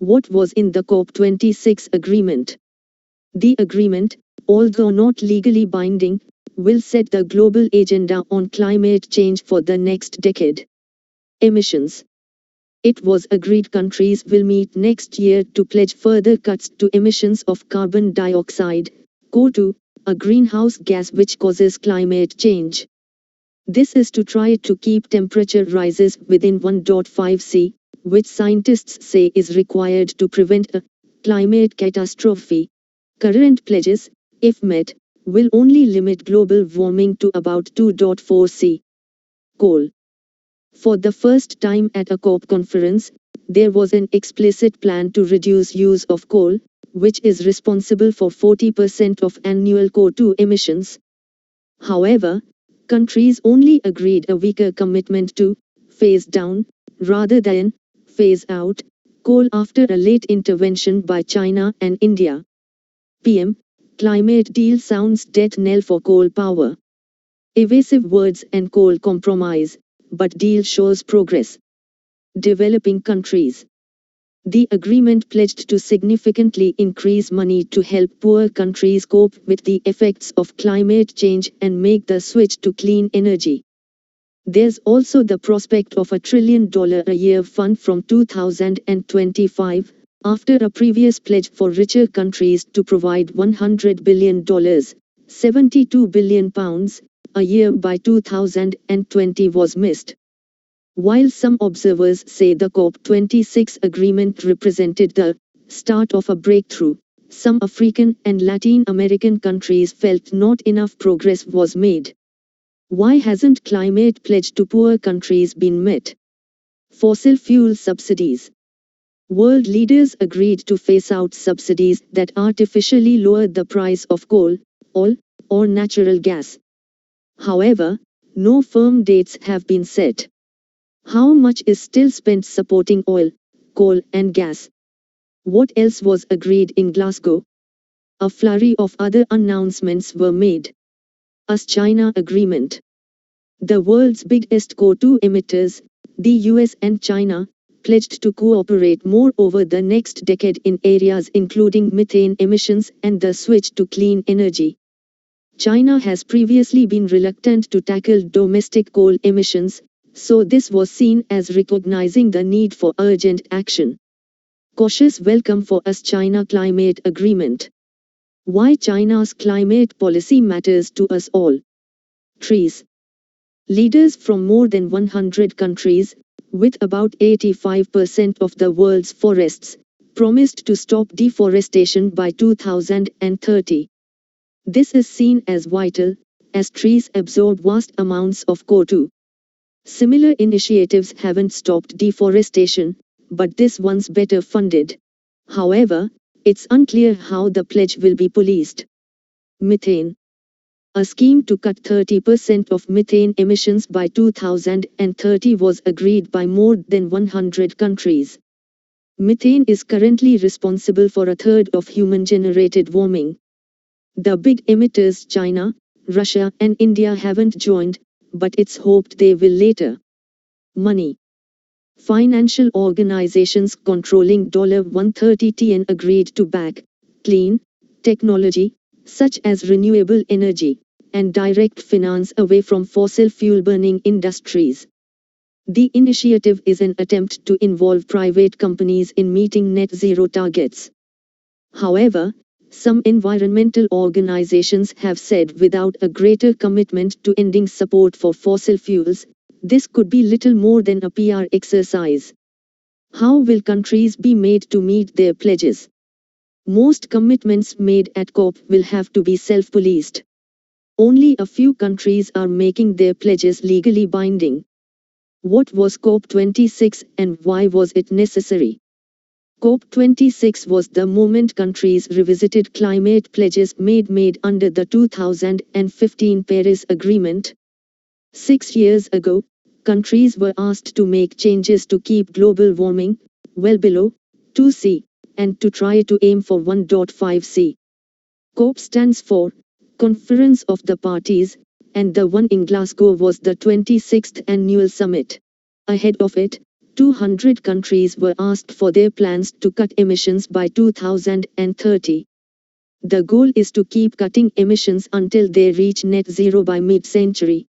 What was in the COP26 agreement? The agreement, although not legally binding, will set the global agenda on climate change for the next decade. Emissions. It was agreed countries will meet next year to pledge further cuts to emissions of carbon dioxide, CO2, a greenhouse gas which causes climate change. This is to try to keep temperature rises within 1.5 C, which scientists say is required to prevent a climate catastrophe. Current pledges, if met, will only limit global warming to about 2.4 C. Coal. For the first time at a COP conference, there was an explicit plan to reduce use of coal, which is responsible for 40% of annual CO2 emissions. However, countries only agreed a weaker commitment to phase down, rather than phase out, coal after a late intervention by China and India. PM, climate deal sounds death knell for coal power. Evasive words and coal compromise, but deal shows progress. Developing countries. The agreement pledged to significantly increase money to help poor countries cope with the effects of climate change and make the switch to clean energy. There's also the prospect of $1 trillion a year fund from 2025, after a previous pledge for richer countries to provide $100 billion, £72 billion, a year by 2020 was missed. While some observers say the COP26 agreement represented the start of a breakthrough, some African and Latin American countries felt not enough progress was made. Why hasn't climate pledge to poor countries been met? Fossil fuel subsidies. World leaders agreed to phase out subsidies that artificially lower the price of coal, oil, or natural gas. However, no firm dates have been set. How much is still spent supporting oil, coal and gas? What else was agreed in Glasgow? A flurry of other announcements were made. US-China agreement. The world's biggest CO2 emitters, the US and China, pledged to cooperate more over the next decade in areas including methane emissions and the switch to clean energy. China has previously been reluctant to tackle domestic coal emissions, so this was seen as recognizing the need for urgent action. Cautious welcome for US-China climate agreement. Why China's climate policy matters to us all. Trees. Leaders from more than 100 countries, with about 85% of the world's forests, promised to stop deforestation by 2030. This is seen as vital, as trees absorb vast amounts of CO2. Similar initiatives haven't stopped deforestation, but this one's better funded. However, it's unclear how the pledge will be policed. Methane. A scheme to cut 30% of methane emissions by 2030 was agreed by more than 100 countries. Methane is currently responsible for a third of human-generated warming. The big emitters China, Russia and India haven't joined, but it's hoped they will later. Money. Financial organizations controlling $130 trillion agreed to back clean technology, such as renewable energy, and direct finance away from fossil fuel burning industries. The initiative is an attempt to involve private companies in meeting net zero targets. However, some environmental organizations have said without a greater commitment to ending support for fossil fuels, this could be little more than a PR exercise. How will countries be made to meet their pledges? Most commitments made at COP will have to be self-policed. Only a few countries are making their pledges legally binding. What was COP26 and why was it necessary? COP26 was the moment countries revisited climate pledges made under the 2015 Paris Agreement. 6 years ago, countries were asked to make changes to keep global warming well below 2 C, and to try to aim for 1.5 C. COP stands for Conference of the Parties, and the one in Glasgow was the 26th annual summit. Ahead of it, 200 countries were asked for their plans to cut emissions by 2030. The goal is to keep cutting emissions until they reach net zero by mid-century.